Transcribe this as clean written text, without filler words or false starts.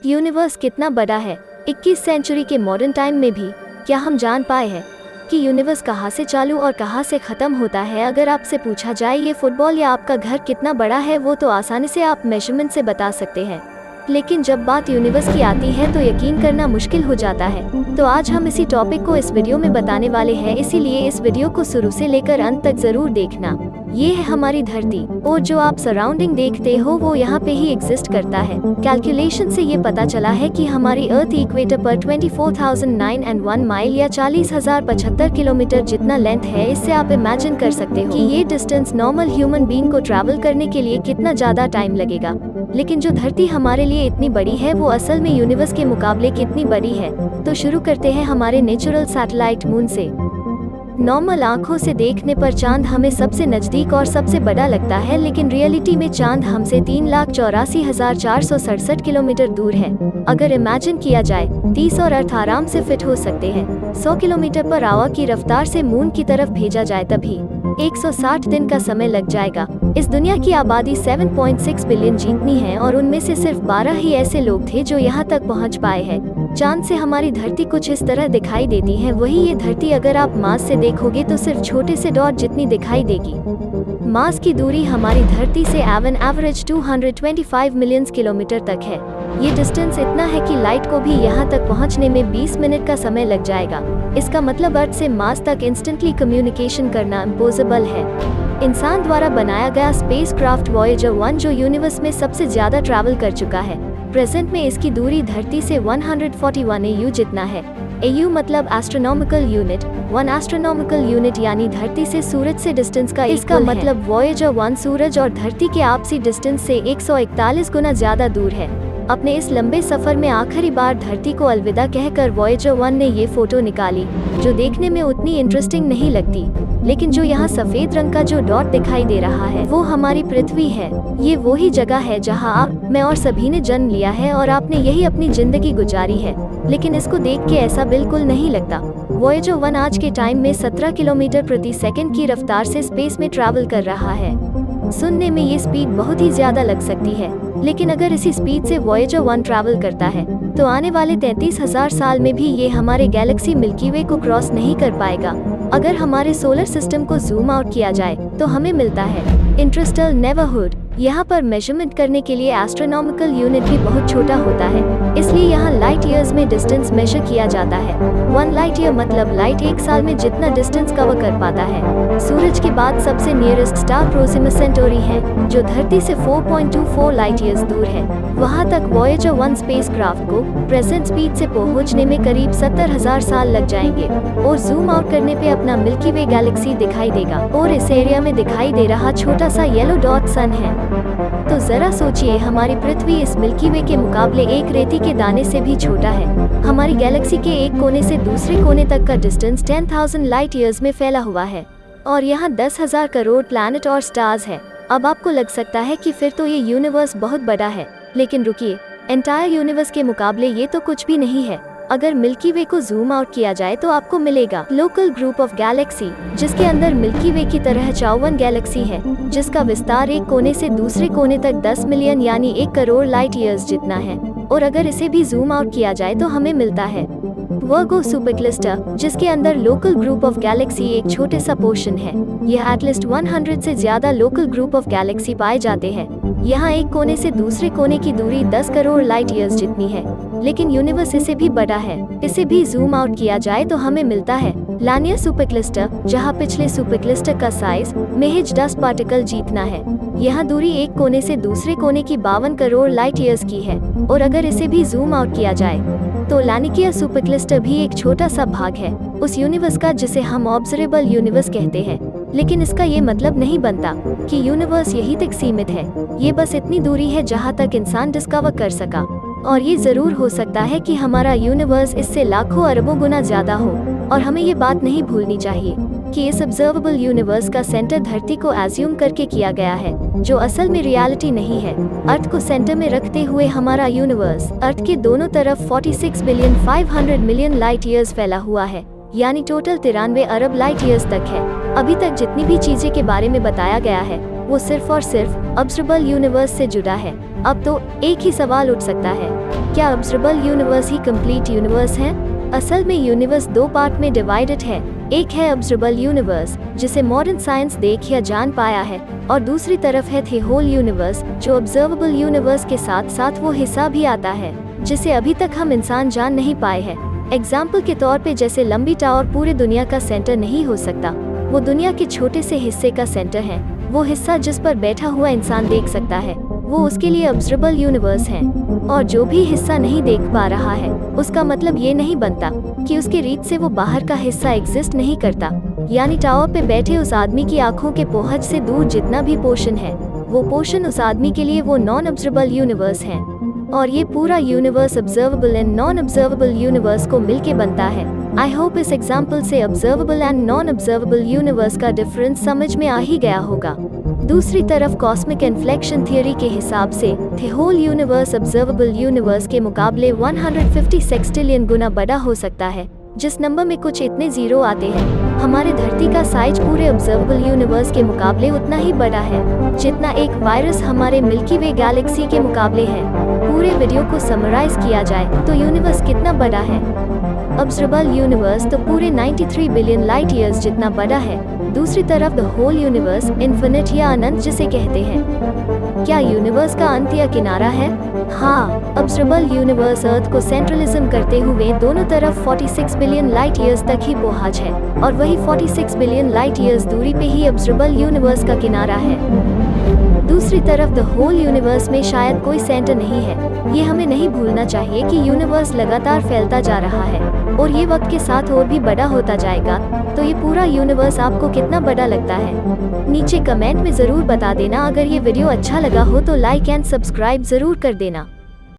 Universe कितना बड़ा है। 21 सेंचुरी के मॉडर्न टाइम में भी क्या हम जान पाए हैं कि यूनिवर्स कहाँ से चालू और कहाँ से ख़त्म होता है। अगर आपसे पूछा जाए ये फुटबॉल या आपका घर कितना बड़ा है, वो तो आसानी से आप मेजरमेंट से बता सकते हैं, लेकिन जब बात यूनिवर्स की आती है तो यकीन करना मुश्किल हो जाता है। तो आज हम इसी टॉपिक को इस वीडियो में बताने वाले हैं, इसीलिए इस वीडियो को शुरू से लेकर अंत तक जरूर देखना। ये है हमारी धरती, और जो आप सराउंडिंग देखते हो वो यहाँ पे ही एग्जिस्ट करता है। कैलकुलेशन से ये पता चला है कि हमारी अर्थ इक्वेटर पर 24,009 माइल या 40,075 किलोमीटर जितना लेंथ है। इससे आप इमेजिन कर सकते हो कि ये डिस्टेंस नॉर्मल ह्यूमन बीइंग को ट्रैवल करने के लिए कितना ज्यादा टाइम लगेगा। लेकिन जो धरती हमारे लिए इतनी बड़ी है वो असल में यूनिवर्स के मुकाबले कितनी बड़ी है। तो शुरू करते हैं हमारे नेचुरल सैटेलाइट मून से। नॉर्मल आंखों से देखने पर चांद हमें सबसे नजदीक और सबसे बड़ा लगता है, लेकिन रियलिटी में चांद हमसे 3,84,467 किलोमीटर दूर है। अगर इमेजिन किया जाए 30 और अर्थ आराम से फिट हो सकते हैं 100 किलोमीटर पर आवर की रफ्तार से मून की तरफ भेजा जाए, तभी 160 दिन का समय लग जाएगा। इस दुनिया की आबादी 7.6 बिलियन जितनी है, और उनमें से सिर्फ 12 ही ऐसे लोग थे जो यहाँ तक पहुँच पाए हैं। चांद से हमारी धरती कुछ इस तरह दिखाई देती है, वही ये धरती अगर आप मास से देखोगे तो सिर्फ छोटे से डॉट जितनी दिखाई देगी। मास की दूरी हमारी धरती से एवरेज 225 मिलियन किलोमीटर तक है। ये डिस्टेंस इतना है कि लाइट को भी यहाँ तक पहुँचने में 20 मिनट का समय लग जाएगा। इसका मतलब अर्थ से मास तक इंस्टेंटली कम्युनिकेशन करना इम्पॉसिबल है। इंसान द्वारा बनाया गया स्पेसक्राफ्ट वॉयेजर 1 जो यूनिवर्स में सबसे ज्यादा ट्रैवल कर चुका है, प्रेजेंट में इसकी दूरी धरती से 141 AU जितना है। AU मतलब एस्ट्रोनॉमिकल यूनिट। 1 एस्ट्रोनॉमिकल यूनिट यानी धरती से सूरज से डिस्टेंस का इसका मतलब वॉयेजर 1 सूरज और धरती के आपसी डिस्टेंस से 141 गुना ज्यादा दूर है। अपने इस लंबे सफर में आखिरी बार धरती को अलविदा कहकर वॉयेजर 1 ने ये फोटो निकाली, जो देखने में उतनी इंटरेस्टिंग नहीं लगती, लेकिन जो यहाँ सफेद रंग का जो डॉट दिखाई दे रहा है वो हमारी पृथ्वी है। ये वही जगह है जहाँ आप, मैं और सभी ने जन्म लिया है और आपने यही अपनी जिंदगी गुजारी है, लेकिन इसको देख के ऐसा बिल्कुल नहीं लगता। वॉयेजर 1 आज के टाइम में 17 किलोमीटर प्रति सेकंड की रफ्तार से स्पेस में ट्रैवल कर रहा है। सुनने में ये स्पीड बहुत ही ज्यादा लग सकती है, लेकिन अगर इसी स्पीड से वॉयेजर 1 ट्रैवल करता है तो आने वाले 33,000 साल में भी ये हमारे गैलेक्सी मिल्की वे को क्रॉस नहीं कर पाएगा। अगर हमारे सोलर सिस्टम को जूम आउट किया जाए तो हमें मिलता है इंटरस्टेलर नेबरहुड। यहाँ पर मेजरमेंट करने के लिए एस्ट्रोनॉमिकल यूनिट भी बहुत छोटा होता है, इसलिए यहाँ लाइट ईयर्स में डिस्टेंस मेजर किया जाता है। 1 लाइट ईयर मतलब लाइट एक साल में जितना डिस्टेंस कवर कर पाता है। सूरज के बाद सबसे नियरेस्ट स्टार प्रोक्सिमा सेंटोरी है, जो धरती से 4.24 लाइट ईयर्स दूर है। वहाँ तक वॉयेजर 1 स्पेसक्राफ्ट को प्रेजेंट स्पीड से पहुँचने में करीब 70,000 साल लग जाएंगे, और जूम आउट करने पे अपना मिल्की वे गैलेक्सी दिखाई देगा। और इस एरिया में दिखाई दे रहा छोटा सा येलो डॉट सन है। तो जरा सोचिए, हमारी पृथ्वी इस मिल्की वे के मुकाबले एक रेती के दाने से भी छोटा है। हमारी गैलेक्सी के एक कोने से दूसरे कोने तक का डिस्टेंस 10,000 लाइट ईयर्स में फैला हुआ है, और यहाँ 10,000 करोड़ प्लैनेट और स्टार्स है। अब आपको लग सकता है कि फिर तो ये यूनिवर्स बहुत बड़ा है, लेकिन रुकिए, एंटायर यूनिवर्स के मुकाबले ये तो कुछ भी नहीं है। अगर मिल्की वे को जूम आउट किया जाए तो आपको मिलेगा लोकल ग्रुप ऑफ गैलेक्सी, जिसके अंदर मिल्की वे की तरह 54 गैलेक्सी है, जिसका विस्तार एक कोने से दूसरे कोने तक 10 मिलियन यानी 1 करोड़ लाइट ईयर्स जितना है। और अगर इसे भी जूम आउट किया जाए तो हमें मिलता है वर्गो सुपर क्लस्टर, जिसके अंदर लोकल ग्रुप ऑफ गैलेक्सी एक छोटे सा पोर्शन है। यह एटलीस्ट 100 से ज्यादा लोकल ग्रुप ऑफ गैलेक्सी पाए जाते हैं। यहाँ एक कोने से दूसरे कोने की दूरी 10 करोड़ लाइट ईयर्स जितनी है, लेकिन यूनिवर्स इसे भी बड़ा है। इसे भी जूम आउट किया जाए तो हमें मिलता है लानिया सुपर क्लस्टर, जहाँ पिछले सुपर क्लस्टर का साइज महज 10 पार्टिकल जितना है। यहाँ दूरी एक कोने से दूसरे कोने की 52 करोड़ लाइट ईयर्स की है। और अगर इसे भी जूम आउट किया जाए तो लानिकिया सुपर क्लस्टर भी एक छोटा सा भाग है उस यूनिवर्स का जिसे हम ऑब्जर्वेबल यूनिवर्स कहते हैं। लेकिन इसका ये मतलब नहीं बनता कि यूनिवर्स यही तक सीमित है। ये बस इतनी दूरी है जहाँ तक इंसान डिस्कवर कर सका, और ये जरूर हो सकता है कि हमारा यूनिवर्स इससे लाखों अरबों गुना ज्यादा हो। और हमें ये बात नहीं भूलनी चाहिए कि इस ऑब्जर्वेबल यूनिवर्स का सेंटर धरती को एज्यूम करके किया गया है, जो असल में रियलिटी नहीं है। अर्थ को सेंटर में रखते हुए हमारा यूनिवर्स अर्थ के दोनों तरफ 46 बिलियन 500 मिलियन लाइट ईयर्स फैला हुआ है, यानी टोटल 93 अरब लाइट ईयर्स तक है। अभी तक जितनी भी चीजें के बारे में बताया गया है वो सिर्फ और सिर्फ ऑब्जर्वेबल यूनिवर्स से जुड़ा है। अब तो एक ही सवाल उठ सकता है, क्या ऑब्जर्वेबल यूनिवर्स ही कंप्लीट यूनिवर्स है? असल में यूनिवर्स दो पार्ट में डिवाइडेड है। एक है ऑब्जर्वेबल यूनिवर्स, जिसे मॉडर्न साइंस देख या जान पाया है, और दूसरी तरफ है द होल यूनिवर्स, जो ऑब्जर्वेबल यूनिवर्स के साथ साथ वो हिस्सा भी आता है जिसे अभी तक हम इंसान जान नहीं पाए हैं। एग्जाम्पल के तौर पे जैसे लंबी टावर पूरे दुनिया का सेंटर नहीं हो सकता, वो दुनिया के छोटे से हिस्से का सेंटर है। वो हिस्सा जिस पर बैठा हुआ इंसान देख सकता है, वो उसके लिए ऑब्जर्वेबल यूनिवर्स है। और जो भी हिस्सा नहीं देख पा रहा है, उसका मतलब ये नहीं बनता कि उसके रीच से वो बाहर का हिस्सा एग्जिस्ट नहीं करता। यानी टावर पे बैठे उस आदमी की आंखों के पहुंच से दूर जितना भी पोर्शन है, वो पोर्शन उस आदमी के लिए वो नॉन ऑब्जर्वेबल यूनिवर्स है। और ये पूरा universe observable and non observable universe को मिलके बनता है। आई होप इस एग्जाम्पल से observable and non observable universe का डिफरेंस समझ में आ ही गया होगा। दूसरी तरफ कॉस्मिक इन्फ्लेक्शन थियोरी के हिसाब से the whole universe observable universe के मुकाबले 150 सेक्सटिलियन गुना बड़ा हो सकता है। जिस नंबर में कुछ इतने जीरो आते हैं, हमारे धरती का साइज पूरे ऑब्जर्वेबल यूनिवर्स के मुकाबले उतना ही बड़ा है जितना एक वायरस हमारे मिल्की वे गैलेक्सी के मुकाबले है। पूरे वीडियो को समराइज किया जाए तो यूनिवर्स कितना बड़ा है? ऑब्जर्वेबल यूनिवर्स तो पूरे 93 बिलियन लाइट ईयर्स जितना बड़ा है। दूसरी तरफ द होल यूनिवर्स इन्फिनिट या अनंत जिसे कहते हैं। क्या यूनिवर्स का अंत या किनारा है? हाँ, ऑब्जर्वेबल यूनिवर्स अर्थ को सेंट्रलिज्म करते हुए दोनों तरफ 46 बिलियन लाइट ईयर्स तक ही पहुंच है, और वही 46 बिलियन लाइट ईयर्स दूरी पे ही ऑब्जर्वेबल यूनिवर्स का किनारा है। दूसरी तरफ द होल यूनिवर्स में शायद कोई सेंटर नहीं है। ये हमें नहीं भूलना चाहिए कि यूनिवर्स लगातार फैलता जा रहा है और ये वक्त के साथ और भी बड़ा होता जाएगा। तो ये पूरा यूनिवर्स आपको कितना बड़ा लगता है? नीचे कमेंट में ज़रूर बता देना। अगर ये वीडियो अच्छा लगा हो तो लाइक एंड सब्सक्राइब ज़रूर कर देना।